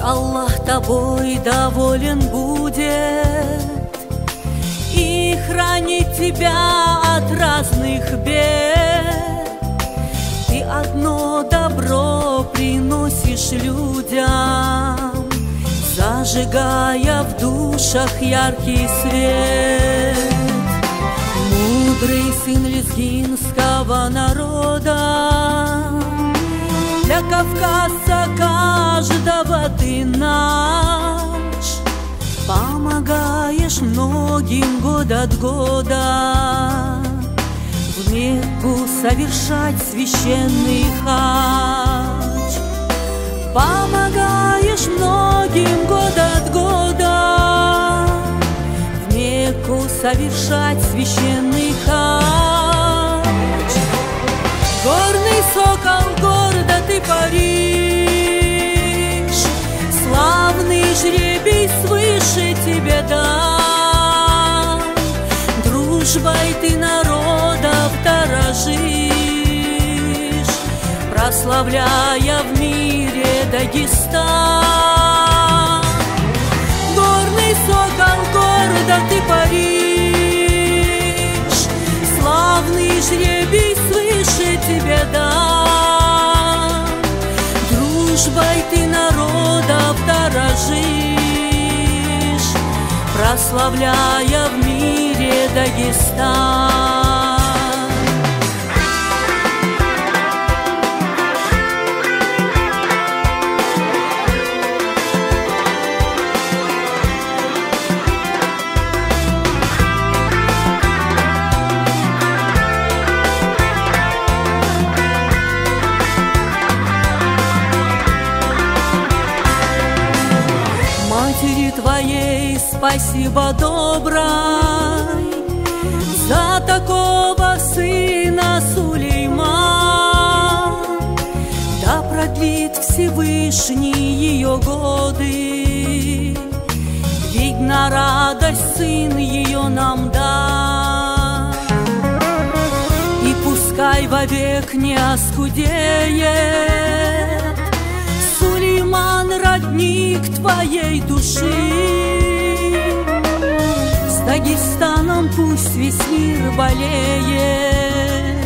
Аллах тобой доволен будет и хранит тебя от разных бед. Ты одно добро приносишь людям, зажигая в душах яркий свет. Мудрый сын лезгинского народа, для кавказца каждого ты наш, помогаешь многим год от года в Мекку совершать священный хадж. Помогаешь многим год от года в Мекку совершать священный хадж. Горный сокол, гордо ты паришь, славный жребий свыше тебе дан. Дружбой ты народов дорожишь, прославляя в мире Дагестан. Горный сокол, гордо ты паришь, славный жребий свыше тебе дан. Дружбой ты народов дорожишь, прославляя в мире Дагестан. Матери твоей спасибо доброй за такого сына Сулейман. Да продлит Всевышний ее годы, ведь на радость сын ее нам даст. И пускай вовек не оскудеет Сулейман, родник твоей души. С Дагестаном пусть весь мир болеет,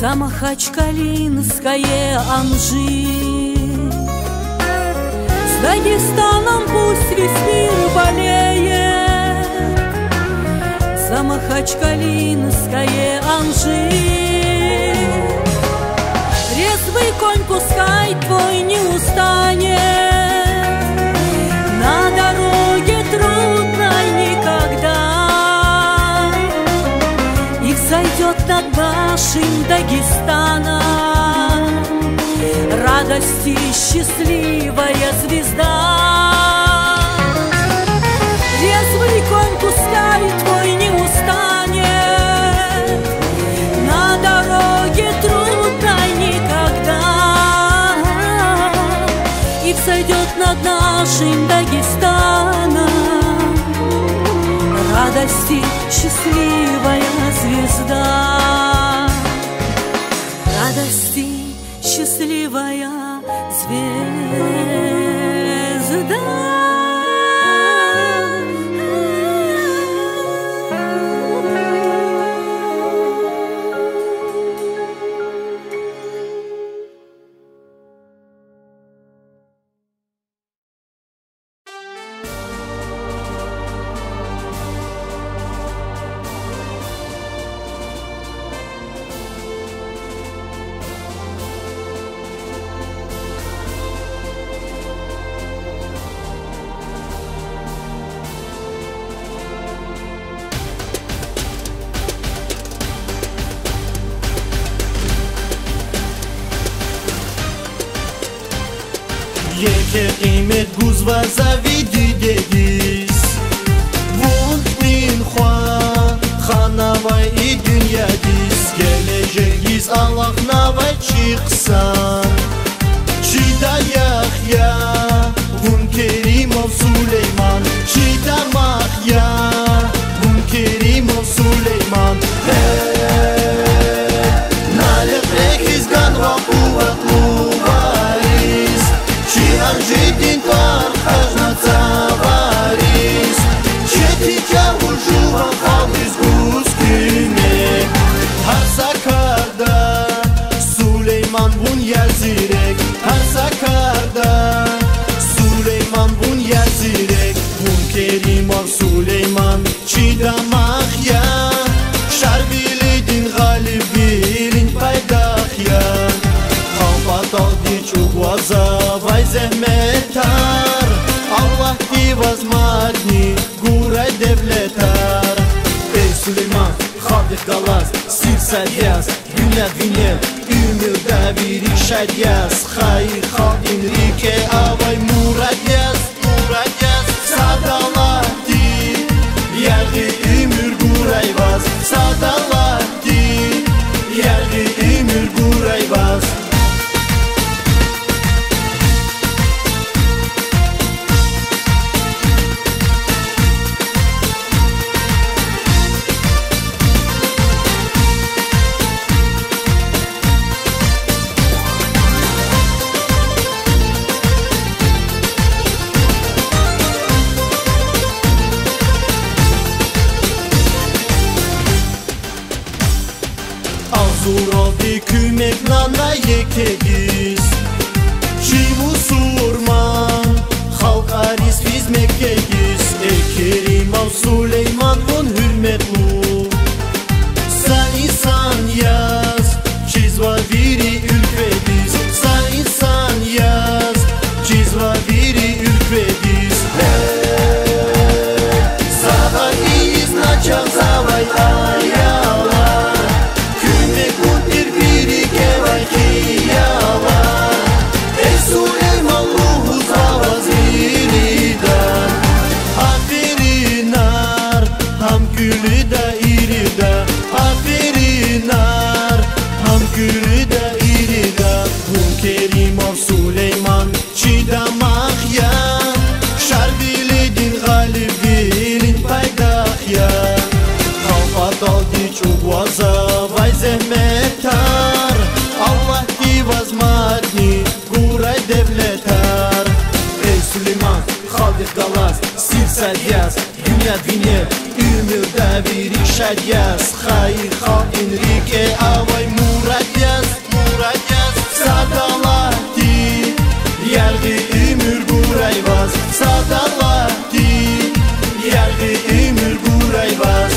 за Махачкалинское Анжи. С Дагестаном пусть весь мир болеет, за Махачкалинское Анжи. Резвый конь пускай твой не устанет, на дороге трудной никогда, и взойдет над нашим Дагестаном радости счастливая звезда. Резвый конь пускай твой не устанет, на дороге трудной никогда, и взойдет над нашим Дагестаном радости счастливая звезда. Радости счастливая звезда. قیمت گوز و زویدی دیدیس Vuntin خواه خانوای dünya diz Geleceğiz Allah navay çıksan Çida Yahya Vun Kerimov Süleyman Çida Mahya Vun Kerimov Süleyman Nalek rekiz ganva uvatlu varis Çi arjidin var hajna tavaris Çeti kavuşuvan kalbiz guzgüne Har sakarda Süleyman Vun yazirek Har sakarda Süleyman Vun yazirek Vun Kerimov Süleyman Çida Mahya Şarbilidin galib bilin paydahya Kalpatal diçuk vaza vay zehmetar Allah divaz madni gura devletar Ey Süleyman Xadik Galaz Silsad yaz Dünya vinel Ümür daviri şad yaz Xayir xalin rike avay murad yaz Sadalati Yargı ümür gurayvaz Sadalati Yargı ümür gurayvaz Zurodi kümek nana yekegiz Çi musurman Halk aris biz Mekkegiz Ey Kerimov Süleyman Vun hürmetlu Sa insan yaz Çizva viri ülkediz Sa insan yaz Çizva viri ülkediz Sağa iz naçak zavay ayalar Ey Süleyman ruhu zavaziridan Aferinar ham gülü da irida Aferinar ham gülü da irida Vun Kerimov Süleyman Çida Mahya Şarbilidin galib bilin paydahya Kalpatal diçuk vaza vay zehmetar Allah divaz madni guray devletar Ey Süleyman Xadik Galaz Silsad yaz Dünya vinel Ümür daviri şad yaz Xayir xalin rike avay murad yaz Sadalati Yargı ümür gurayvaz Sadalati Yargı ümür gurayvaz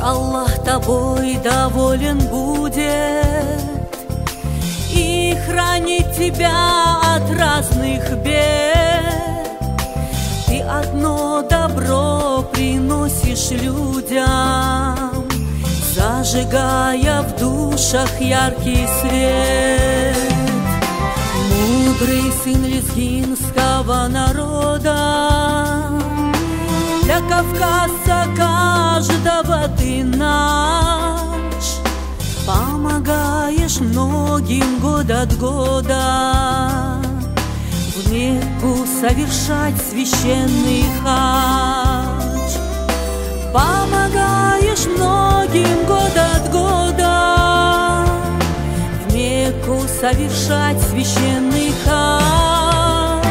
Аллах тобой доволен будет и хранит тебя от разных бед. Ты одно добро приносишь людям, зажигая в душах яркий свет. Мудрый сын лезгинского народа, для кавказца каждого ты наш. помогаешь многим год от года в Мекку совершать священный хадж. Помогаешь многим год от года в Мекку совершать священный хадж.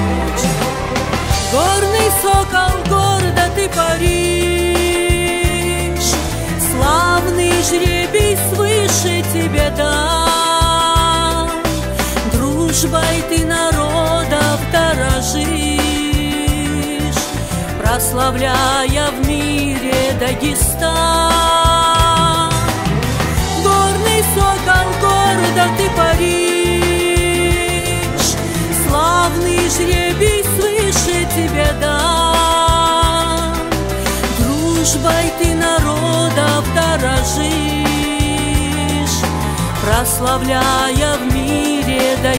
Горный сокол, гордо ты паришь, славный жребий свыше тебе дан. Дружбой ты народов дорожишь, прославляя в мире Дагестан. Горный сокол, гордо ты паришь, славный жребий свыше тебе дан. Дружбой ты народов дорожишь, прославляя в мире Дагестан.